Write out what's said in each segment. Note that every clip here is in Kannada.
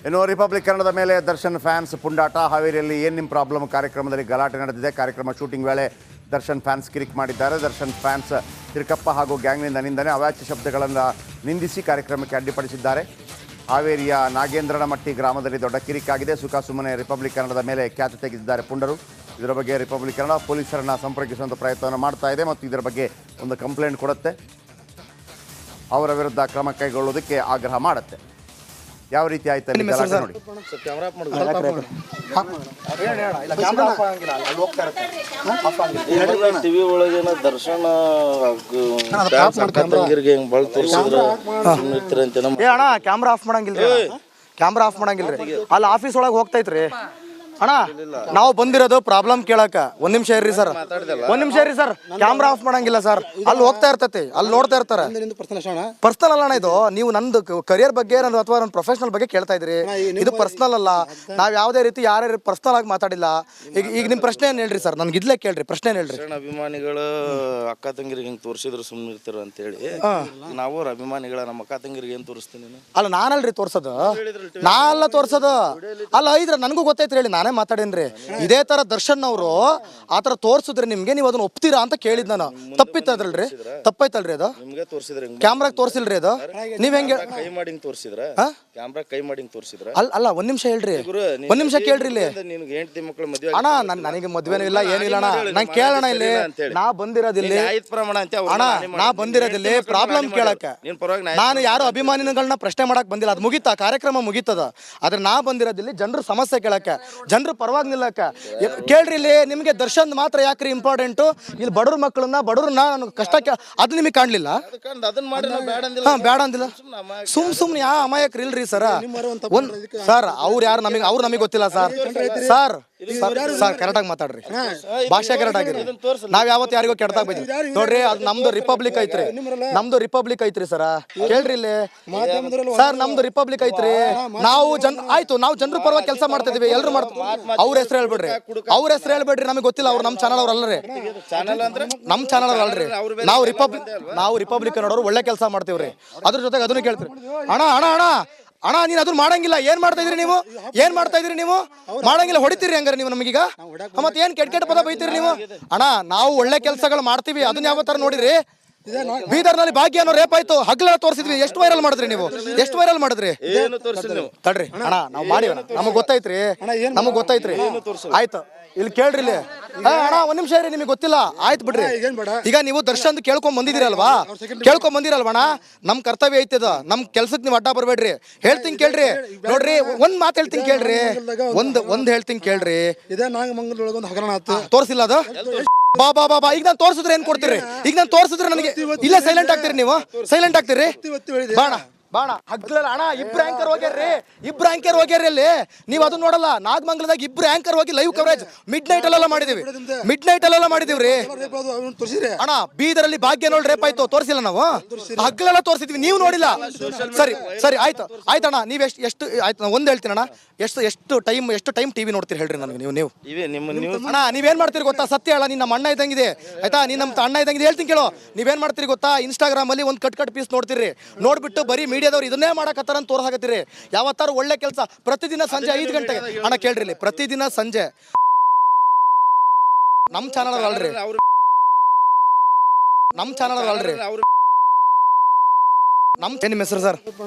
ಇನ್ನು ರಿಪಬ್ಲಿಕ್ ಕನ್ನಡದ ಮೇಲೆ ದರ್ಶನ್ ಫ್ಯಾನ್ಸ್ ಪುಂಡಾಟ. ಹಾವೇರಿಯಲ್ಲಿ ಏನು ನಿಮ್ಮ ಪ್ರಾಬ್ಲಮ್ ಕಾರ್ಯಕ್ರಮದಲ್ಲಿ ಗಲಾಟೆ ನಡೆದಿದೆ. ಕಾರ್ಯಕ್ರಮ ಶೂಟಿಂಗ್ ವೇಳೆ ದರ್ಶನ್ ಫ್ಯಾನ್ಸ್ ಕಿರಿಕ್ ಮಾಡಿದ್ದಾರೆ. ದರ್ಶನ್ ಫ್ಯಾನ್ಸ್ ತಿರುಕಪ್ಪ ಹಾಗೂ ಗ್ಯಾಂಗ್ನಿಂದ ನಿಂದನೆ, ಅವಾಚ್ಯ ಶಬ್ದಗಳನ್ನು ನಿಂದಿಸಿ ಕಾರ್ಯಕ್ರಮಕ್ಕೆ ಅಡ್ಡಿಪಡಿಸಿದ್ದಾರೆ. ಹಾವೇರಿಯ ನಾಗೇಂದ್ರನಮಟ್ಟಿ ಗ್ರಾಮದಲ್ಲಿ ದೊಡ್ಡ ಕಿರಿಕಾಗಿದೆ. ಸುಮ್ಮನೆ ರಿಪಬ್ಲಿಕ್ ಕನ್ನಡದ ಮೇಲೆ ಖ್ಯಾತಿ ತೆಗೆದಿದ್ದಾರೆ ಪುಂಡರು. ಇದರ ಬಗ್ಗೆ ರಿಪಬ್ಲಿಕ್ ಕನ್ನಡ ಪೊಲೀಸರನ್ನು ಸಂಪರ್ಕಿಸುವಂಥ ಪ್ರಯತ್ನವನ್ನು ಮಾಡ್ತಾ ಇದೆ ಮತ್ತು ಇದರ ಬಗ್ಗೆ ಒಂದು ಕಂಪ್ಲೇಂಟ್ ಕೊಡುತ್ತೆ. ಅವರ ವಿರುದ್ಧ ಕ್ರಮ ಕೈಗೊಳ್ಳುವುದಕ್ಕೆ ಆಗ್ರಹ ಮಾಡುತ್ತೆ. ಯಾವ ರೀತಿ ಆಯ್ತು ನೋಡಿ. ಟಿವಿ ಒಳಗೇನ ದರ್ಶನ ಭಾಳ ತೋರಿಸಿದ್ರೆ ಅಣ್ಣ ಕ್ಯಾಮ್ರಾ ಆಫ್ ಮಾಡಂಗಿಲ್ರಿ, ಕ್ಯಾಮ್ರಾ ಆಫ್ ಮಾಡಂಗಿಲ್ರಿ. ಅಲ್ಲಿ ಆಫೀಸ್ ಒಳಗೆ ಹೋಗ್ತೈತ್ರಿ ಅಣ್ಣ. ನಾವು ಬಂದಿರೋದು ಪ್ರಾಬ್ಲಮ್ ಕೇಳಕ. ಒಂದ್ ನಿಮಿಷ ಇರ್ರಿ ಸರ್, ಒಂದ್ ನಿಮಿಷ ಇರ್ರಿ ಸರ್. ಕ್ಯಾಮ್ರಾ ಆಫ್ ಮಾಡಂಗಿಲ್ಲ ಸರ್. ಅಲ್ಲಿ ಹೋಗ್ತಾ ಇರ್ತೈತಿ, ಅಲ್ಲಿ ನೋಡ್ತಾ ಇರ್ತಾರೆ. ಪರ್ಸನಲ್ ಅಲ್ಲ ಅಣ್ಣ ಇದು. ನೀವು ನಂದು ಕರಿಯರ್ ಬಗ್ಗೆ ಅಥವಾ ನನ್ನ ಪ್ರೊಫೆಷನಲ್ ಬಗ್ಗೆ ಕೇಳ್ತಾ ಇದ್ರಿ. ಇದು ಪರ್ಸನಲ್ ಅಲ್ಲ. ನಾವ್ ಯಾವ್ದೇ ರೀತಿ ಯಾರ್ಯಾರು ಪರ್ಸನಲ್ ಆಗಿ ಮಾತಾಡಿಲ್ಲ. ಈಗ ನಿಮ್ ಪ್ರಶ್ನೆ ಏನ್ ಹೇಳ್ರಿ ಸರ್? ನನ್ಗೆ ಇದ್ಲೇ ಕೇಳ್ರಿ, ಪ್ರಶ್ನೆ ಏನ್ ಹೇಳ್ರಿ? ಅಭಿಮಾನಿಗಳು ಅಕ್ಕ ತಂಗಿರಿಗೆ ಹಿಂಗ್ ತೋರಿಸಿದ್ರು ಸುಮ್ಮನೆ ಇರ್ತಾರ ಅಂತ ಹೇಳಿ ನಾವು ಅಭಿಮಾನಿಗಳ ನಮ್ಮ ಅಕ್ಕ ತಂಗಿರಿಗೆ ಏನ್ ತೋರಿಸ್ತೀನಿ? ಅಲ್ಲ ನಾನಲ್ರಿ ತೋರ್ಸೋದು, ನಾ ಅಲ್ಲ ತೋರ್ಸೋದು. ಅಲ್ಲ ಇದ್ರ ನನಗೂ ಗೊತ್ತೈತ್ರಿ, ಹೇಳಿ ನಾನೇ ಮಾತಾಡೇನ್ರಿ. ಇದೇ ತರ ದರ್ಶನ್ ಅವರು ಆತರ ತೋರ್ಸಿದ್ರೆ ನಿಮ್ಗೆ ನೀವು ಅದನ್ನ ಒಪ್ತೀರಾ ಅಂತ ಕೇಳಿದ್ ನಾನು. ತಪ್ಪಿತ್ತದ್ರಲ್ರಿ? ತಪ್ಪೈತಲ್ರಿ ಅದು? ಕ್ಯಾಮ್ರಾಗ ತೋರ್ಸಿಲ್ರಿ ಅದು? ನೀವ್ ಹೆಂಗೆ ಕೈ ಮಾಡಿ ತೋರಿಸಿದ್ರ? ಕ್ಯಾಮ್ರಾ ಕೈ ಮಾಡಿ ತೋರಿಸಿದ್ರ? ಅಲ್ಲ ಒಂದ್ ನಿಮಿಷ ಹೇಳ್ರಿ, ಒಂದ್ ನಿಮಿಷ ಕೇಳ್ರಿ. ಇಲ್ಲಿ ಅಣ್ಣ ನನಗೆ ಮದ್ವೆನೂ ಇಲ್ಲ ಏನಿಲ್ಲ ಅಣ್ಣ. ನಂಗೆ ಕೇಳೋಣ ಇಲ್ಲಿ. ನಾ ಬಂದಿರೋದಿಲ್ಲಿ ಅಣ್ಣ, ನಾ ಬಂದಿರೋದಿಲ್ಲಿ ಪ್ರಾಬ್ಲಮ್ ಕೇಳಕ್ಕೆ. ನಾನು ಯಾರು ಅಭಿಮಾನಿಗಳನ್ನ ಪ್ರಶ್ನೆ ಮಾಡಕ್ ಬಂದಿಲ್ಲ. ಅದು ಮುಗಿತಾ, ಕಾರ್ಯಕ್ರಮ ಮುಗಿತದ. ಆದ್ರೆ ನಾ ಬಂದಿರೋದಿಲ್ಲಿ ಜನರ ಸಮಸ್ಯೆ ಕೇಳಕ್ಕೆ, ಜನರ ಪರವಾಗಿ ನಿಲ್ಲಕ್ಕ. ಕೇಳ್ರಿ ಇಲ್ಲಿ, ನಿಮ್ಗೆ ದರ್ಶನ್ ಮಾತ್ರ ಯಾಕ್ರಿ ಇಂಪಾರ್ಟೆಂಟು? ಇಲ್ಲಿ ಬಡವ್ರ ಮಕ್ಕಳನ್ನ ಬಡವ್ರನ್ನ ಕಷ್ಟಕ್ಕೆ ಅದು ನಿಮಗೆ ಕಾಣ್ಲಿಲ್ಲ? ಬೇಡ ಅಂದಿಲ್ಲ. ಸುಮ್ನೆ ಯಾ ಅಮಾಯಕರು ಇಲ್ರಿ ಸರ್. ಒಂದ್ ಸರ್ ಅವ್ರು ಯಾರು ನಮಗೆ ಗೊತ್ತಿಲ್ಲ ಸರ್. ಸರ್ ಕರೆಕ್ಟಾಗಿ ಮಾತಾಡ್ರಿ, ಭಾಷೆ ಕರೆಕ್ಟ್ ಆಗಿರಿ. ನಾವ್ ಯಾವತ್ತು ಯಾರಿಗೋ ಕೆಟ್ಟದಾಗ ಬೈದ್ವಿ ನೋಡ್ರಿ. ಅದು ನಮ್ದು ರಿಪಬ್ಲಿಕ್ ಐತ್ರಿ, ನಮ್ದು ರಿಪಬ್ಲಿಕ್ ಐತ್ರಿ ಸರ. ಕೇಳ್ರಿ ಇಲ್ಲಿ ಸರ್, ನಮ್ದು ರಿಪಬ್ಲಿಕ್ ಐತ್ರಿ. ನಾವು ಆಯ್ತು, ನಾವು ಜನರ ಪರವಾಗಿ ಕೆಲಸ ಮಾಡ್ತಾ ಇದೀವಿ. ಎಲ್ರು ಮಾಡ್ತೀವಿ. ಅವ್ರ ಹೆಸರು ಹೇಳ್ಬೇಡ್ರಿ, ಅವ್ರ ಹೆಸರು ಹೇಳ್ಬೇಡ್ರಿ. ನಮಗೆ ಗೊತ್ತಿಲ್ಲ. ಅವ್ರು ನಮ್ಮ ಚಾನಲ್ ಅವ್ರ ಅಲ್ಲರಿ, ನಮ್ಮ ಚಾನಲ್ ಅವ್ರ ಅಲ್ರಿ. ನಾವು ರಿಪಬ್ಲಿಕ್ ನೋಡೋರು ಒಳ್ಳೆ ಕೆಲಸ ಮಾಡ್ತೀವ್ರಿ. ಅದ್ರ ಜೊತೆಗೆ ಅದನ್ನು ಕೇಳ್ತೀರಿ. ಅಣ್ಣ ನೀನ್ ಅದನ್ನ ಮಾಡಂಗಿಲ್ಲ. ಏನ್ ಮಾಡ್ತಾ ಇದ್ರಿ ನೀವು? ಏನ್ ಮಾಡ್ತಾ ಇದ್ರಿ ನೀವು? ಮಾಡಂಗಿಲ್ಲ, ಹೊಡಿತೀರಿ ಹಂಗಾರೆ ನೀವು ನಮಗೀಗ? ಮತ್ತೆ ಏನ್ ಕೆಟ್ಟ ಪದ ಬೈತೀರಿ ನೀವು? ಅಣ್ಣ ನಾವು ಒಳ್ಳೆ ಕೆಲಸಗಳು ಮಾಡ್ತೀವಿ. ಅದನ್ನ ಯಾವ ತರ ನೋಡಿರಿ? ಬೀದರ್ನಲ್ಲಿ ಭಾಗ್ಯ ಅನ್ನೋ ರೇಪ್ ಆಯ್ತು, ಹಗ್ಲೆಲ್ಲ ತೋರಿಸಿದ್ವಿ. ಎಷ್ಟು ವೈರಲ್ ಮಾಡಿದ್ರಿ ನೀವು? ಎಷ್ಟು ವೈರಲ್ ಮಾಡಿದ್ರಿ? ತಡ್ರಿ ಅಣ್ಣ, ನಾವು ಮಾಡಿ ನಮಗ್ ಗೊತ್ತೈತ್ರಿ, ನಮಗ್ ಗೊತ್ತೈತ್ರಿ. ಆಯ್ತು ಇಲ್ಲಿ ಕೇಳ್ರಿ ಇಲ್ಲಿ. ಅಣ್ಣ ಒಂದ್ ನಿಮಿಷ ಇರಿ, ನಿಮಗೆ ಗೊತ್ತಿಲ್ಲ ಆಯ್ತು ಬಿಡ್ರಿ. ಈಗ ನೀವು ದರ್ಶನ್ ಕೇಳ್ಕೊಂಡ್ ಬಂದಿದ್ದೀರಲ್ವಾ? ಅಣ್ಣ, ನಮ್ ಕರ್ತವ್ಯ ಐತದ. ನಮ್ ಕೆಲ್ಸಕ್ಕೆ ನೀವು ಅಡ್ಡ ಬರ್ಬೇಡ್ರಿ. ಹೇಳ್ತೀನಿ ಕೇಳ್ರಿ. ನೋಡ್ರಿ ಒಂದ್ ಮಾತು ಹೇಳ್ತೀನಿ ಕೇಳ್ರಿ. ಒಂದ್ ಹೇಳ್ತೀನಿ ಕೇಳ್ರಿ. ತೋರಿಸಿಲ್ಲ ಅದು? ಬಾ ಈಗ ನಾನು ತೋರಿಸಿದ್ರೆ ಏನ್ ಕೊಡ್ತೀರಿ? ಈಗ ನಾನು ತೋರಿಸಿದ್ರೆ ನನಗೆ ಇಲ್ಲ ಸೈಲೆಂಟ್ ಆಗ್ತೀರಿ ನೀವು? ಸೈಲೆಂಟ್ ಆಗ್ತೀರಿ? ಬಾಣ ಹಗ್ಲಲ್ಲ ಅಣ್ಣ. ಇಬ್ರು ಆಂಕರ್ ಹೋಗ್ಯಾರ್ರಿ ಅಲ್ಲಿ. ನೀವು ಅದನ್ನ ನೋಡಲ್ಲ. ನಾಗಮಂಗಲದಾಗ ಇಬ್ರು ಆಂಕರ್ ಹೋಗಿ ಲೈವ್ ಕವರೇಜ್ ಮಿಡ್ ನೈಟ್ ಅಲ್ಲೆಲ್ಲ ಮಾಡಿದೀವ್ರಿ ಅಣ್ಣ. ಬೀದರಲ್ಲಿ ಭಾಗ್ಯ ನೋಡಿ ರೇಪ್ ಆಯ್ತು, ತೋರಿಸಿಲ್ಲ ನಾವು? ಹಗ್ಲೆಲ್ಲ ತೋರಿಸಿದ್ವಿ, ನೀವು ನೋಡಿಲ್ಲ. ಸರಿ ಆಯ್ತಣ್ಣ. ನೀವ್ ಎಷ್ಟು ಆಯ್ತು ಒಂದ್ ಹೇಳ್ತೀನಿ ಅಣ್ಣ. ಎಷ್ಟು ಟೈಮ್ ಟಿವಿ ನೋಡ್ತೀರಿ ಹೇಳ್ರಿ ನನಗೆ? ನೀವು ಅಣ್ಣ ನೀವೇನ್ ಮಾಡ್ತೀರಿ ಗೊತ್ತಾ? ಸತ್ಯ ಹೇಳ, ನಿನ್ನ ನಮ್ಮ ಅಣ್ಣ ಇದ್ದಂಗಿದೆ ಆಯ್ತಾ? ನೀನ್ ನಮ್ಮ ಅಣ್ಣ ಇದ್ದಂಗಿದೆ. ಹೇಳ್ತೀನಿ ಕೇಳೋ. ನೀವೇನ್ ಮಾಡ್ತೀರಿ ಗೊತ್ತಾ? ಇನ್ಸ್ಟಾಗ್ರಾಮ್ ಅಲ್ಲಿ ಒಂದ್ ಕಟ್ ಪೀಸ್ ನೋಡ್ತೀರಿ. ನೋಡ್ಬಿಟ್ಟು ಬರೀ ಮೀಡಿಯಾದವ್ರು ಇದನ್ನೇ ಮಾಡಕತ್ತಾರ ಅಂತ ತೋರ್ಸಾಕತ್ತೀರಿ. ಯಾವತ್ತಾರು ಒಳ್ಳೆ ಕೆಲಸ ಪ್ರತಿದಿನ ಸಂಜೆ 5 ಗಂಟೆಗೆ ಅಣ್ಣ ಕೇಳ್ರಿ. ಪ್ರತಿದಿನ ಸಂಜೆ ನಮ್ ಚಾನಲ್ ಅಲ್ರಿ, ನಿಮ್ಮ ಹೆಸರು ಸರ್?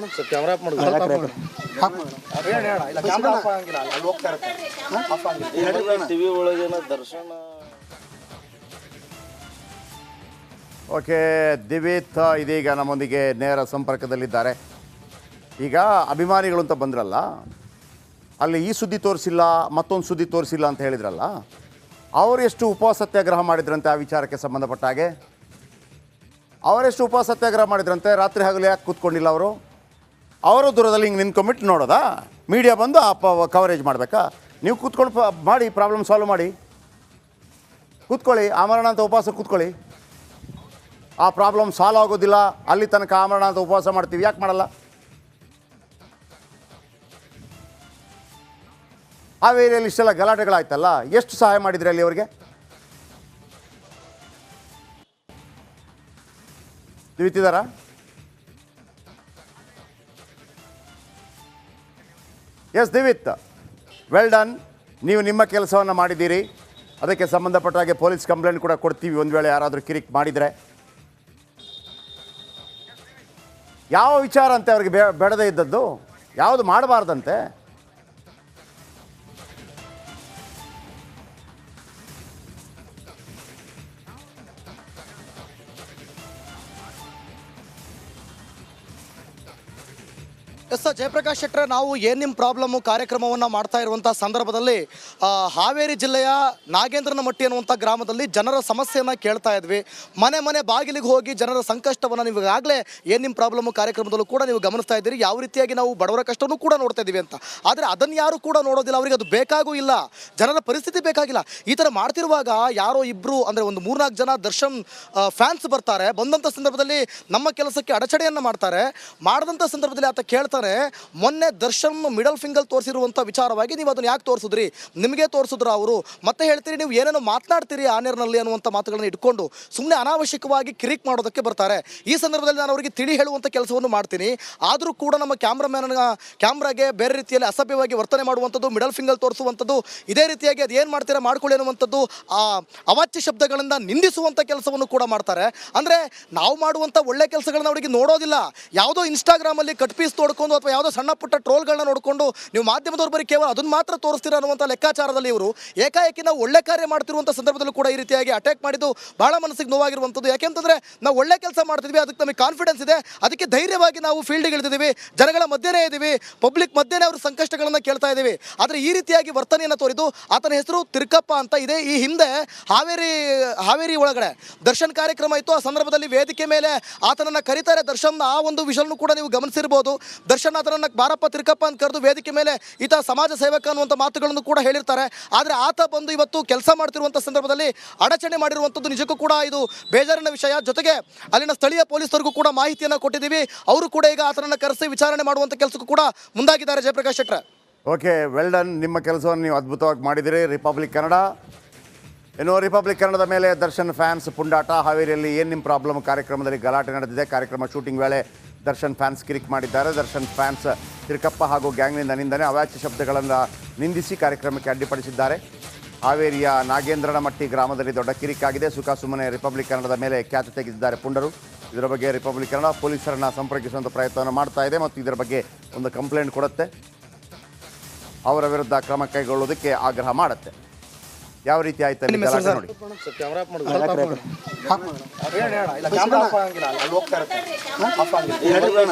ಕ್ಯಾಮ್ರಾ ಟಿವಿ ಒಳಗೇನ ದರ್ಶನ. ಓಕೆ, ದಿವಿತ್ ಇದೀಗ ನಮ್ಮೊಂದಿಗೆ ನೇರ ಸಂಪರ್ಕದಲ್ಲಿದ್ದಾರೆ. ಈಗ ಅಭಿಮಾನಿಗಳು ಅಂತ ಬಂದ್ರಲ್ಲ, ಅಲ್ಲಿ ಈ ಸುದ್ದಿ ತೋರಿಸಿಲ್ಲ, ಮತ್ತೊಂದು ಸುದ್ದಿ ತೋರಿಸಿಲ್ಲ ಅಂತ ಹೇಳಿದ್ರಲ್ಲ, ಅವರು ಎಷ್ಟು ಉಪವಾಸ ಸತ್ಯಾಗ್ರಹ ಮಾಡಿದ್ರಂತೆ? ಆ ವಿಚಾರಕ್ಕೆ ಸಂಬಂಧಪಟ್ಟ ಹಾಗೆ ಅವರೆಷ್ಟು ಉಪವಾಸ ಸತ್ಯಾಗ್ರಹ ಮಾಡಿದ್ರಂತೆ? ರಾತ್ರಿ ಹಗಲು ಯಾಕೆ ಕೂತ್ಕೊಂಡಿಲ್ಲ ಅವರು? ಅವರು ದೂರದಲ್ಲಿ ಹಿಂಗೆ ನಿಂತ್ಕೊಂಬಿಟ್ಟು ನೋಡೋದಾ? ಮೀಡಿಯಾ ಬಂದು ಕವರೇಜ್ ಮಾಡಬೇಕಾ? ನೀವು ಕೂತ್ಕೊಂಡು ಮಾಡಿ, ಪ್ರಾಬ್ಲಮ್ ಸಾಲ್ವ್ ಮಾಡಿ, ಕೂತ್ಕೊಳ್ಳಿ. ಆಮರಣ ಅಂತ ಉಪವಾಸ ಕೂತ್ಕೊಳ್ಳಿ. ಆ ಪ್ರಾಬ್ಲಮ್ ಸಾಲ್ವ್ ಆಗೋದಿಲ್ಲ ಅಲ್ಲಿ ತನಕ ಆಮರಣ ಅಂತ ಉಪವಾಸ ಮಾಡ್ತೀವಿ. ಯಾಕೆ ಮಾಡಲ್ಲ? ಹಾವೇರಿಯಲ್ಲಿ ಇಷ್ಟೆಲ್ಲ ಗಲಾಟೆಗಳಾಯ್ತಲ್ಲ, ಎಷ್ಟು ಸಹಾಯ ಮಾಡಿದ್ರಿ ಅಲ್ಲಿ ಅವರಿಗೆ? ತಿಳಿತಿದ್ದಾರಾ? Yes Divith, well done. ನೀವು ನಿಮ್ಮ ಕೆಲಸವನ್ನು ಮಾಡಿದ್ದೀರಿ. ಅದಕ್ಕೆ ಸಂಬಂಧಪಟ್ಟ ಹಾಗೆ ಪೊಲೀಸ್ ಕಂಪ್ಲೇಂಟ್ ಕೂಡ ಕೊಡ್ತೀವಿ ಒಂದು ವೇಳೆ ಯಾರಾದರೂ ಕಿರಿಕ್ ಮಾಡಿದರೆ. ಯಾವ ವಿಚಾರ ಅಂತೆ ಅವ್ರಿಗೆ ಬೇಡದೇ ಇದ್ದದ್ದು? ಯಾವುದು ಮಾಡಬಾರ್ದಂತೆ? ಎಸ್ ಸರ್, ಜಯಪ್ರಕಾಶ್ ಶೆಟ್ಟರೆ, ನಾವು ಏನು ನಿಮ್ಮ ಪ್ರಾಬ್ಲಮ್ಮು ಕಾರ್ಯಕ್ರಮವನ್ನು ಮಾಡ್ತಾ ಇರುವಂಥ ಸಂದರ್ಭದಲ್ಲಿ ಹಾವೇರಿ ಜಿಲ್ಲೆಯ ನಾಗೇಂದ್ರನಮಟ್ಟಿ ಅನ್ನುವಂಥ ಗ್ರಾಮದಲ್ಲಿ ಜನರ ಸಮಸ್ಯೆಯನ್ನು ಕೇಳ್ತಾ ಇದ್ವಿ. ಮನೆ ಮನೆ ಬಾಗಿಲಿಗೆ ಹೋಗಿ ಜನರ ಸಂಕಷ್ಟವನ್ನು ನೀವು ಈಗಾಗಲೇ ಏನು ನಿಮ್ಮ ಪ್ರಾಬ್ಲಮ್ಮು ಕಾರ್ಯಕ್ರಮದಲ್ಲೂ ಕೂಡ ನೀವು ಗಮನಿಸ್ತಾ ಇದ್ದೀರಿ. ಯಾವ ರೀತಿಯಾಗಿ ನಾವು ಬಡವರ ಕಷ್ಟನೂ ಕೂಡ ನೋಡ್ತಾ ಇದ್ದೀವಿ ಅಂತ. ಆದರೆ ಅದನ್ನು ಯಾರು ಕೂಡ ನೋಡೋದಿಲ್ಲ, ಅವರಿಗೆ ಅದು ಬೇಕಾಗೂ ಇಲ್ಲ, ಜನರ ಪರಿಸ್ಥಿತಿ ಬೇಕಾಗಿಲ್ಲ. ಈ ಥರ ಮಾಡ್ತಿರುವಾಗ ಯಾರೋ ಇಬ್ಬರು ಅಂದರೆ ಒಂದು 3-4 ಜನ ದರ್ಶನ್ ಫ್ಯಾನ್ಸ್ ಬರ್ತಾರೆ. ಬಂದಂಥ ಸಂದರ್ಭದಲ್ಲಿ ನಮ್ಮ ಕೆಲಸಕ್ಕೆ ಅಡಚಣೆಯನ್ನು ಮಾಡ್ತಾರೆ. ಮಾಡಿದಂಥ ಸಂದರ್ಭದಲ್ಲಿ ಆತ ಕೇಳ್ತಾರೆ, ಮೊನ್ನೆ ದರ್ಶನ್ ಮಿಡಲ್ ಫಿಂಗರ್ ತೋರಿಸಿರುವಂಥ ವಿಚಾರವಾಗಿ ನೀವು ಅದನ್ನು ಯಾಕೆ ತೋರಿಸಿದ್ರಿ, ನಿಮಗೆ ತೋರಿಸಿದ್ರ ಅವರು, ಮತ್ತೆ ಹೇಳ್ತೀರಿ ನೀವು ಏನೇನೋ ಮಾತನಾಡ್ತೀರಿ ಆನೇರ್ನಲ್ಲಿ ಅನ್ನುವಂಥ ಮಾತುಗಳನ್ನು ಇಟ್ಕೊಂಡು ಸುಮ್ಮನೆ ಅನಾವಶ್ಯಕವಾಗಿ ಕಿರಿಕ್ ಮಾಡೋದಕ್ಕೆ ಬರ್ತಾರೆ. ಈ ಸಂದರ್ಭದಲ್ಲಿ ನಾನು ಅವರಿಗೆ ತಿಳಿ ಹೇಳುವಂಥ ಕೆಲಸವನ್ನು ಮಾಡ್ತೀನಿ. ಆದರೂ ಕೂಡ ನಮ್ಮ ಕ್ಯಾಮ್ರಾಗೆ ಬೇರೆ ರೀತಿಯಲ್ಲಿ ಅಸಭ್ಯವಾಗಿ ವರ್ತನೆ ಮಾಡುವಂಥದ್ದು, ಮಿಡಲ್ ಫಿಂಗರ್ ತೋರಿಸುವಂಥದ್ದು, ಇದೇ ರೀತಿಯಾಗಿ ಅದು ಏನು ಮಾಡ್ತೀರಾ ಮಾಡ್ಕೊಳ್ಳಿ ಅನ್ನುವಂಥದ್ದು, ಅವಾಚ್ಯ ಶಬ್ದಗಳಿಂದ ನಿಂದಿಸುವಂಥ ಕೆಲಸವನ್ನು ಕೂಡ ಮಾಡ್ತಾರೆ. ಅಂದರೆ ನಾವು ಮಾಡುವಂಥ ಒಳ್ಳೆ ಕೆಲಸಗಳನ್ನ ಅವರಿಗೆ ನೋಡೋದಿಲ್ಲ. ಯಾವುದೋ ಇನ್ಸ್ಟಾಗ್ರಾಮಲ್ಲಿ ಕಟ್ ಪೀಸ್ ತೋಡ್ಕೊಂಡು ಅಥವಾ ಯಾವುದೋ ಸಣ್ಣ ಪುಟ್ಟ ಟ್ರೋಲ್ಗಳನ್ನ ನೋಡಿಕೊಂಡು ನೀವು ಮಾಧ್ಯಮದವ್ರು ಬರೀ ಕೇವಲ ಅದನ್ನು ಮಾತ್ರ ತೋರಿಸ್ತೀರ ಅನ್ನುವಂಥ ಲೆಕ್ಕಾಚಾರದಲ್ಲಿ ಇವರು ಏಕಾಏಕಿ ನಾವು ಒಳ್ಳೆ ಕಾರ್ಯ ಮಾಡ್ತಿರುವಂಥ ಸಂದರ್ಭದಲ್ಲೂ ಕೂಡ ಈ ರೀತಿಯಾಗಿ ಅಟ್ಯಾಕ್ ಮಾಡಿದ್ದು ಬಹಳ ಮನಸ್ಸಿಗೆ ನೋವಾಗಿರುವಂಥದ್ದು. ಯಾಕೆಂತಂದರೆ ನಾವು ಒಳ್ಳೆ ಕೆಲಸ ಮಾಡ್ತಿದ್ವಿ, ಅದಕ್ಕೆ ನಮಗೆ ಕಾನ್ಫಿಡೆನ್ಸ್ ಇದೆ, ಅದಕ್ಕೆ ಧೈರ್ಯವಾಗಿ ನಾವು ಫೀಲ್ಡ್ಗೆ ಇಳಿದಿದ್ದೀವಿ, ಜನಗಳ ಮಧ್ಯೆನೇ ಇದ್ದೀವಿ, ಪಬ್ಲಿಕ್ ಮಧ್ಯೆನೇ ಅವ್ರ ಸಂಕಷ್ಟಗಳನ್ನು ಕೇಳ್ತಾ ಇದ್ದೀವಿ. ಆದರೆ ಈ ರೀತಿಯಾಗಿ ವರ್ತನೆಯನ್ನು ತೋರಿದ್ದು, ಆತನ ಹೆಸರು ತಿರ್ಕಪ್ಪ ಅಂತ ಇದೆ. ಈ ಹಿಂದೆ ಹಾವೇರಿ ಒಳಗಡೆ ದರ್ಶನ್ ಕಾರ್ಯಕ್ರಮ ಇತ್ತು. ಆ ಸಂದರ್ಭದಲ್ಲಿ ವೇದಿಕೆ ಮೇಲೆ ಆತನನ್ನು ಕರೀತಾರೆ. ದರ್ಶನ್ ಆ ಒಂದು ವಿಷಯವನ್ನು ಕೂಡ ನೀವು ಗಮನಿಸಿರ್ಬೋದು. ದರ್ಶನ್ ಆತನನ್ನು ಬಾರಪ್ಪ ತಿರ್ಕಪ್ಪ ಅಂತ ಕರೆದು ವೇದಿಕೆ ಮೇಲೆ ಈತ ಸಮಾಜ ಸೇವಕ ಅನ್ನುವಂಥ ಮಾತುಗಳನ್ನು ಕೂಡ ಹೇಳಿರ್ತಾರೆ. ಆದರೆ ಆತ ಬಂದು ಇವತ್ತು ಕೆಲಸ ಮಾಡ್ತಿರುವಂಥ ಸಂದರ್ಭದಲ್ಲಿ ಅಡಚಣೆ ಮಾಡಿರುವಂಥದ್ದು ನಿಜಕ್ಕೂ ಕೂಡ ಇದು ಬೇಜಾರಿನ ವಿಷಯ. ಜೊತೆಗೆ ಅಲ್ಲಿನ ಸ್ಥಳೀಯ ಪೊಲೀಸರಿಗೂ ಕೂಡ ಮಾಹಿತಿಯನ್ನು ಕೊಟ್ಟಿದ್ದೀವಿ. ಅವರು ಕೂಡ ಈಗ ಆತನನ್ನು ಕರೆಸಿ ವಿಚಾರಣೆ ಮಾಡುವಂಥ ಕೆಲಸಕ್ಕೂ ಕೂಡ ಮುಂದಾಗಿದ್ದಾರೆ. ಜಯಪ್ರಕಾಶ್ ಶೆಟ್ಟರೆ, ಓಕೆ, ವೆಲ್ ಡನ್. ನಿಮ್ಮ ಕೆಲಸವನ್ನು ನೀವು ಅದ್ಭುತವಾಗಿ ಮಾಡಿದಿರಿ. ರಿಪಬ್ಲಿಕ್ ಕನ್ನಡ, ಇನ್ನು ರಿಪಬ್ಲಿಕ್ ಕನ್ನಡದ ಮೇಲೆ ದರ್ಶನ್ ಫ್ಯಾನ್ಸ್ ಪುಂಡಾಟ. ಹಾವೇರಿಯಲ್ಲಿ ಏನು ನಿಮ್ಮ ಪ್ರಾಬ್ಲಮ್ ಕಾರ್ಯಕ್ರಮದಲ್ಲಿ ಗಲಾಟೆ ನಡೆದಿದೆ. ಕಾರ್ಯಕ್ರಮ ಶೂಟಿಂಗ್ ವೇಳೆ ದರ್ಶನ್ ಫ್ಯಾನ್ಸ್ ಕಿರಿಕ್ ಮಾಡಿದ್ದಾರೆ. ದರ್ಶನ್ ಫ್ಯಾನ್ಸ್ ತಿರ್ಕಪ್ಪ ಹಾಗೂ ಗ್ಯಾಂಗ್ನಿಂದ ನಿಂದನೆ, ಅವಾಚ್ಯ ಶಬ್ದಗಳನ್ನು ನಿಂದಿಸಿ ಕಾರ್ಯಕ್ರಮಕ್ಕೆ ಅಡ್ಡಿಪಡಿಸಿದ್ದಾರೆ. ಹಾವೇರಿಯ ನಾಗೇಂದ್ರನಮಟ್ಟಿ ಗ್ರಾಮದಲ್ಲಿ ದೊಡ್ಡ ಕಿರಿಕಾಗಿದೆ. ಸುಮ್ಮನೆ ರಿಪಬ್ಲಿಕ್ ಕನ್ನಡದ ಮೇಲೆ ಖ್ಯಾತಿ ತೆಗೆದಿದ್ದಾರೆ ಪುಂಡರು. ಇದರ ಬಗ್ಗೆ ರಿಪಬ್ಲಿಕ್ ಕನ್ನಡ ಪೊಲೀಸರನ್ನು ಸಂಪರ್ಕಿಸುವಂಥ ಪ್ರಯತ್ನವನ್ನು ಮಾಡ್ತಾ ಇದೆ ಮತ್ತು ಇದರ ಬಗ್ಗೆ ಒಂದು ಕಂಪ್ಲೇಂಟ್ ಕೊಡುತ್ತೆ. ಅವರ ವಿರುದ್ಧ ಕ್ರಮ ಕೈಗೊಳ್ಳುವುದಕ್ಕೆ ಆಗ್ರಹ ಮಾಡುತ್ತೆ. ಯಾವ ರೀತಿ ಆಯ್ತು ನೋಡಿ.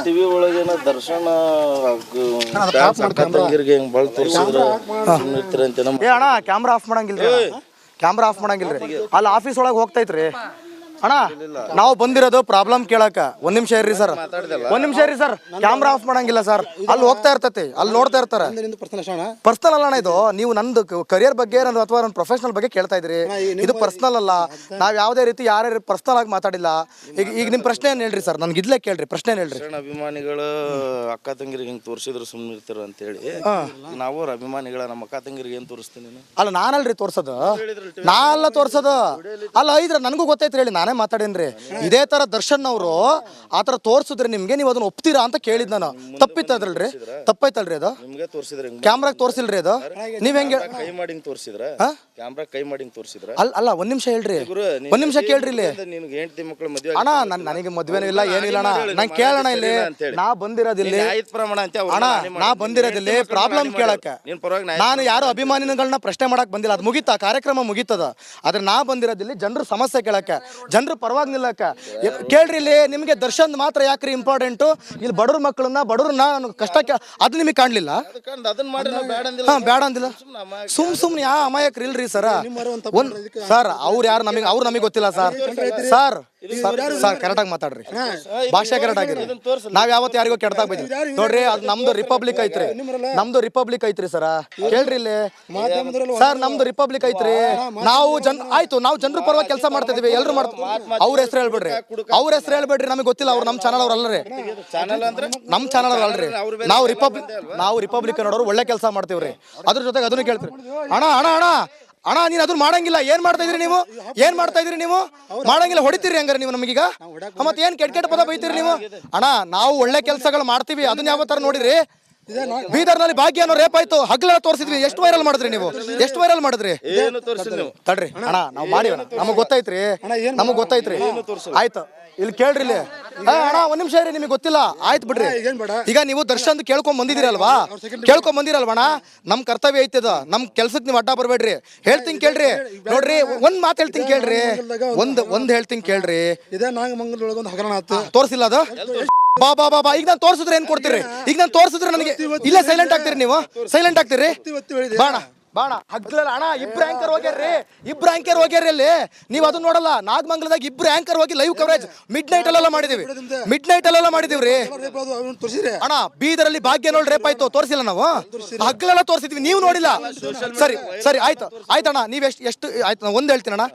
ಟಿವಿ ಒಳಗೇನ ದರ್ಶನ ಅಕ್ಕಂಗಿರಿಗೆ ಹೆಂಗ್ ಬಳ್ ತೋರಿಸಿದ್ರ ಅಣ್ಣ ಕ್ಯಾಮ್ರಾ ಆಫ್ ಮಾಡಂಗಿಲ್ರಿ. ಅಲ್ಲಿ ಆಫೀಸ್ ಒಳಗೆ ಹೋಗ್ತೈತ್ರಿ ಅಣ್ಣ. ನಾವು ಬಂದಿರೋದು ಪ್ರಾಬ್ಲಮ್ ಕೇಳಕ. ಒಂದ್ ನಿಮಿಷ ಇರ್ರಿ ಸರ್, ಕ್ಯಾಮ್ರಾ ಆಫ್ ಮಾಡಂಗಿಲ್ಲ ಸರ್. ಅಲ್ಲಿ ಹೋಗ್ತಾ ಇರ್ತೈತಿ, ಅಲ್ಲಿ ನೋಡ್ತಾ ಇರ್ತಾರೆ. ಪರ್ಸನಲ್ ಅಲ್ಲ ಅಣ್ಣ ಇದು. ನೀವು ನಂದು ಕರಿಯರ್ ಬಗ್ಗೆ ಅಥವಾ ನನ್ನ ಪ್ರೊಫೆಷನಲ್ ಬಗ್ಗೆ ಕೇಳ್ತಾ ಇದ್ರಿ. ಇದು ಪರ್ಸನಲ್ ಅಲ್ಲ. ನಾವ್ ಯಾವುದೇ ರೀತಿ ಯಾರ್ಯಾರು ಪರ್ಸನಲ್ ಆಗಿ ಮಾತಾಡಿಲ್ಲ. ಈಗ ನಿಮ್ ಪ್ರಶ್ನೆ ಏನ್ ಹೇಳ್ರಿ ಸರ್? ನನ್ಗೆ ಇದ್ಲೇ ಕೇಳ್ರಿ, ಪ್ರಶ್ನೆ ಏನ್ ಹೇಳ್ರಿ? ಅಭಿಮಾನಿಗಳು ಅಕ್ಕ ತಂಗಿರಿಗೆ ಹಿಂಗ್ ತೋರಿಸಿದ್ರು ಸುಮ್ಮನೆ ಇರ್ತಾರ ಅಂತ ಹೇಳಿ ನಾವು ಅಭಿಮಾನಿಗಳ ನಮ್ಮ ಅಕ್ಕ ತಂಗಿರಿಗೆ ಏನ್ ತೋರಿಸ್ತೀನಿ? ಅಲ್ಲ ನಾನಲ್ರಿ ತೋರ್ಸೋದು, ನಾನೆಲ್ಲ ತೋರ್ಸೋದು ಅಲ್ಲ. ಇದ್ರ ನನಗೂ ಗೊತ್ತೈತ್ರಿ, ಹೇಳಿ ನಾನೇ ಮಾತಾಡೇನ್ರಿ. ಇದೇ ತರ ದರ್ಶನ್ ಅವರು ಆತರ ತೋರ್ಸಿದ್ರೆ ನಿಮ್ಗೆ ನೀವು ಅದನ್ನ ಒಪ್ತೀರಾ ಅಂತ ಕೇಳಿದ್ ನಾನು. ತಪ್ಪಿತ್ತಲ್ರಿ? ತಪ್ಪೈತಲ್ರಿ ಅದು? ನಿಮ್ಗೆ ತೋರಿಸಿದ್ರೆ ಕ್ಯಾಮ್ರಾಗ ತೋರ್ಸಿಲ್ರಿ ಅದು? ನೀವ್ ಹೆಂಗೆ ಕೈ ಮಾಡಿ ತೋರಿಸಿದ್ರ? ಕ್ಯಾಮ್ರಾ ಕೈ ಮಾಡಿ ತೋರಿಸಿದ್ರ? ಅಲ್ಲ ಒಂದ್ ನಿಮಿಷ ಹೇಳ್ರಿ, ಒಂದ್ ನಿಮಿಷ ಕೇಳ್ರಿ. ಇಲ್ಲಿ ನಿನ್ಗೆ ಹೆಂಡತಿ ಮಕ್ಕಳು ಮದುವೆ ಅಣ್ಣ, ನನಗೆ ಮದ್ವೆನೂ ಇಲ್ಲ ಏನಿಲ್ಲ ಅಣ್ಣ. ನಾನು ಕೇಳೋಣ ಇಲ್ಲಿ. ನಾ ಬಂದಿರೋದಿಲ್ಲಿ ಅಣ್ಣ, ನಾ ಬಂದಿರೋದಿಲ್ಲಿ ಪ್ರಾಬ್ಲಮ್ ಕೇಳಕ್ಕೆ. ನಾನು ಯಾರು ಅಭಿಮಾನಿಗಳನ್ನ ಪ್ರಶ್ನೆ ಮಾಡಕ್ ಬಂದಿಲ್ಲ. ಅದು ಮುಗಿತಾ, ಕಾರ್ಯಕ್ರಮ ಮುಗಿತದ. ಆದ್ರೆ ನಾ ಬಂದಿರೋದಿಲ್ಲಿ ಜನರ ಸಮಸ್ಯೆ ಕೇಳಕ್ಕೆ, ಜನರ ಪರವಾಗಿ ನಿಲ್ಲಕ್ಕ. ಕೇಳ್ರಿ, ಇಲ್ಲಿ ನಿಮ್ಗೆ ದರ್ಶನ್ ಮಾತ್ರ ಯಾಕ್ರಿ ಇಂಪಾರ್ಟೆಂಟು? ಇಲ್ಲಿ ಬಡವ್ರ ಮಕ್ಕಳನ್ನ ಕಷ್ಟಕ್ಕೆ ಅದು ನಿಮಗೆ ಕಾಣ್ಲಿಲ್ಲ? ಬೇಡ ಅಂದಿಲ್ಲ. ಸುಮ್ನೆ ಯಾ ಅಮಾಯಕರು ಇಲ್ರಿ ಸರ್. ಸರ್ ಅವ್ರು ಯಾರು ನಮಗೆ ಗೊತ್ತಿಲ್ಲ ಸರ್. ಕರೆಕ್ಟಾಗಿ ಮಾತಾಡ್ರಿ, ಭಾಷೆ ಕರೆಕ್ಟ್ ಆಗಿರಿ. ನಾವ್ ಯಾವತ್ತು ಯಾರಿಗೋ ಕೆಡ್ತಾಗ ಬೈದ್ವಿ ನೋಡ್ರಿ. ಅದು ನಮ್ದು ರಿಪಬ್ಲಿಕ್ ಐತ್ರಿ ಸರ್. ಕೇಳ್ರಿ ಇಲ್ಲಿ ಸರ್, ನಮ್ದು ರಿಪಬ್ಲಿಕ್ ಐತ್ರಿ. ನಾವು ಜನರ ಪರವಾಗಿ ಕೆಲಸ ಮಾಡ್ತಿದೀವಿ. ಎಲ್ರು ಮಾಡ್ತೀವಿ. ಅವ್ರ ಹೆಸರು ಹೇಳ್ಬೇಡ್ರಿ, ನಮಗೆ ಗೊತ್ತಿಲ್ಲ. ಅವ್ರು ನಮ್ಮ ಚಾನಲ್ ಅವ್ರಲ್ಲರಿ, ನಮ್ಮ ಚಾನಲ್ ಅವ್ರ ಅಲ್ರಿ. ನಾವು ರಿಪಬ್ಲಿಕ್ ನೋಡೋರು ಒಳ್ಳೆ ಕೆಲಸ ಮಾಡ್ತೀವ್ರಿ. ಅದ್ರ ಜೊತೆಗೆ ಅದನ್ನು ಕೇಳ್ತೀರಿ. ಅಣ್ಣ ನೀನ್ ಅದನ್ನ ಮಾಡಂಗಿಲ್ಲ. ಏನ್ ಮಾಡ್ತಾ ಇದ್ರಿ ನೀವು? ಮಾಡಂಗಿಲ್ಲ, ಹೊಡಿತೀರಿ ಹಂಗಾರೆ ನೀವು ನಮಗೀಗ? ಮತ್ತೆ ಏನ್ ಕೆಟ್ಟ ಪದ ಬೈತೀರಿ ನೀವು? ಅಣ್ಣ, ನಾವು ಒಳ್ಳೆ ಕೆಲಸಗಳು ಮಾಡ್ತೀವಿ, ಅದನ್ನ ಯಾವ ತರ ನೋಡಿರಿ. ಬೀದರ್ನಲ್ಲಿ ಭಾಗ್ಯ ಅನ್ನೋ ರೇಪ್ ಆಯ್ತು, ಹಗ್ಲೆಲ್ಲ ತೋರಿಸಿದ್ವಿ. ಎಷ್ಟು ವೈರಲ್ ಮಾಡಿದ್ರಿ ನೀವು? ಎಷ್ಟು ವೈರಲ್ ಮಾಡಿದ್ರಿ? ಏನು ತೋರಿಸಿಲ್ಲ ನೀವು. ತಡ್ರಿ ಅಣ್ಣ, ನಾವು ಮಾಡಿ ನಮಗ್ ಗೊತ್ತೈತ್ರಿ, ನಮಗ್ ಗೊತ್ತೈತ್ರಿ. ಆಯ್ತು, ಇಲ್ಲಿ ಕೇಳ್ರಿ ಇಲ್ಲಿ. ಅಣ್ಣ ಒಂದ್ ನಿಮಿಷ ಇರಿ, ನಿಮಗೆ ಗೊತ್ತಿಲ್ಲ ಆಯ್ತು ಬಿಡ್ರಿ. ಈಗ ನೀವು ದರ್ಶನ್ ಕೇಳ್ಕೊಂಡ್ ಬಂದಿದ್ದೀರಲ್ವಾ, ಕೇಳ್ಕೊಂಡ್ ಬಂದಿರಲ್ವಣ? ನಮ್ ಕರ್ತವ್ಯ ಐತದ, ನಮ್ ಕೆಲ್ಸಕ್ಕೆ ನೀವು ಅಡ್ಡ ಬರ್ಬೇಡ್ರಿ. ಹೇಳ್ತೀನಿ ಕೇಳ್ರಿ, ನೋಡ್ರಿ ಒಂದ್ ಮಾತು ಹೇಳ್ತೀನಿ ಕೇಳ್ರಿ, ಒಂದ್ ಹೇಳ್ತೀನಿ ಕೇಳ್ರಿ. ಇದೇ ನಾಗಮಂಗಲದೊಳಗೆ ಒಂದು ಹಗರಣ ಆಯ್ತು, ತೋರಿಸಿಲ್ಲ ಅದು? ಬಾ ಬಾ ಬಾ ಬಾ, ಈಗ ನಾನು ತೋರಿಸಿದ್ರೆ ಏನ್ ಕೊಡ್ತೀರಿ? ಈಗ ನಾನು ತೋರಿಸಿದ್ರೆ ನನಗೆ ಇಲ್ಲ ಸೈಲೆಂಟ್ ಆಗ್ತೀರಿ, ನೀವು ಸೈಲೆಂಟ್ ಆಗ್ತೀರಿ. ಬಾಣ ಬಾಣ ಹಗ್ಲಲ್ಲ ಅಣ್ಣ, ಇಬ್ರು ಆಂಕರ್ ಹೋಗ್ಯಾರ್ರಿ, ಇಬ್ರು ಆಂಕರ್ ಹೋಗ್ಯಾರ್ರಿ. ಅಲ್ಲಿ ನೀವು ಅದನ್ನ ನೋಡಲ್ಲ, ನಾಗಮಂಗಲದಾಗ ಇಬ್ರು ಆಂಕರ್ ಹೋಗಿ ಲೈವ್ ಕವರೇಜ್ ಮಿಡ್ ನೈಟ್ ಅಲ್ಲೆಲ್ಲ ಮಾಡಿದೀವಿ, ಮಿಡ್ ನೈಟ್ ಅಲ್ಲೆಲ್ಲ ಮಾಡಿದೀವ್ರಿ. ಅಣ್ಣ ಬೀದರಲ್ಲಿ ಭಾಗ್ಯ ನೋಡಿ ರೇಪ್ ಆಯ್ತು, ತೋರಿಸಿಲ್ಲ ನಾವು? ಹಗ್ಲೆಲ್ಲ ತೋರಿಸಿದ್ವಿ, ನೀವು ನೋಡಿಲ್ಲ. ಸರಿ ಸರಿ ಆಯ್ತು ಆಯ್ತಣ್ಣ, ನೀವು ಎಷ್ಟು ಆಯ್ತು, ನಾನು ಒಂದು ಹೇಳ್ತೀನಿ ಅಣ್ಣ,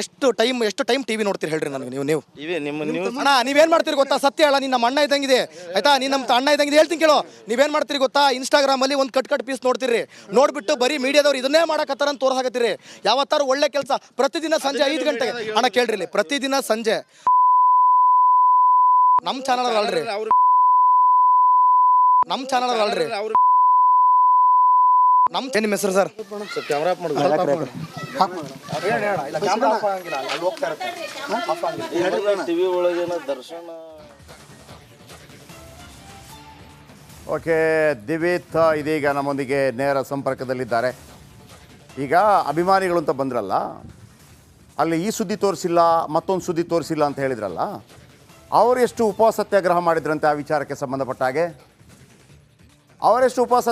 ಎಷ್ಟು ಟೈಮ್ ಟಿವಿ ನೋಡ್ತೀರಿ ಹೇಳ್ರಿ ನನಗೆ? ನೀವು ಇವೇ ನಿಮ್ಮ ನ್ಯೂಸ್ ಅಣ್ಣ ನೀವೇನ್ ಮಾಡ್ತೀರಿ ಗೊತ್ತಾ? ಸತ್ಯ ಹೇಳ, ನೀನ್ ನಮ್ಮ ಅಣ್ಣ ಇದ್ದಂಗಿದೆ ಆಯ್ತಾ, ನೀನ್ ನಮ್ಮ ಅಣ್ಣ ಇದ್ದಂಗಿದೆ. ಹೇಳ್ತೀನಿ ಕೇಳೋ, ನೀವೇನ್ ಮಾಡ್ತೀರಿ ಗೊತ್ತಾ? ಇನ್ಸ್ಟಾಗ್ರಾಮ್ ಅಲ್ಲಿ ಒಂದು ಕಟ್ ಪೀಸ್ ನೋಡ್ತೀರಿ, ನೋಡ್ಬಿಟ್ಟು ಬರೀ ಮೀಡಿಯಾದವ್ರು ಇದನ್ನೇ ಮಾಡಕತ್ತಾರ ಅಂತ ತೋರ್ಸಾಕತ್ತೀರಿ. ಯಾವತ್ತಾರು ಒಳ್ಳೆ ಕೆಲಸ ಪ್ರತಿದಿನ ಸಂಜೆ 5 ಗಂಟೆಗೆ ಅಣ್ಣ ಕೇಳ್ರಿ, ಪ್ರತಿದಿನ ಸಂಜೆ ನಮ್ ಚಾನಲ್ ಅಲ್ರಿ, ನಮ್ ಚಾನಲ್ ಅಲ್ರಿ, ನಮ್ ನಿಮ್ಮ ಹೆಸರು ಸರ್? ಕ್ಯಾಮ್ರಾ ಟಿವಿ ಒಳಗೇನ ದರ್ಶನ. ಓಕೆ, ದಿವಿತ್ ಇದೀಗ ನಮ್ಮೊಂದಿಗೆ ನೇರ ಸಂಪರ್ಕದಲ್ಲಿದ್ದಾರೆ. ಈಗ ಅಭಿಮಾನಿಗಳು ಅಂತ ಬಂದ್ರಲ್ಲ, ಅಲ್ಲಿ ಈ ಸುದ್ದಿ ತೋರಿಸಿಲ್ಲ, ಮತ್ತೊಂದು ಸುದ್ದಿ ತೋರಿಸಿಲ್ಲ ಅಂತ ಹೇಳಿದ್ರಲ್ಲ, ಅವರು ಎಷ್ಟು ಉಪವಾಸ ಸತ್ಯಾಗ್ರಹ ಮಾಡಿದ್ರಂತೆ ಆ ವಿಚಾರಕ್ಕೆ ಸಂಬಂಧಪಟ್ಟ ಹಾಗೆ? ಅವರೆಷ್ಟು ಉಪವಾಸ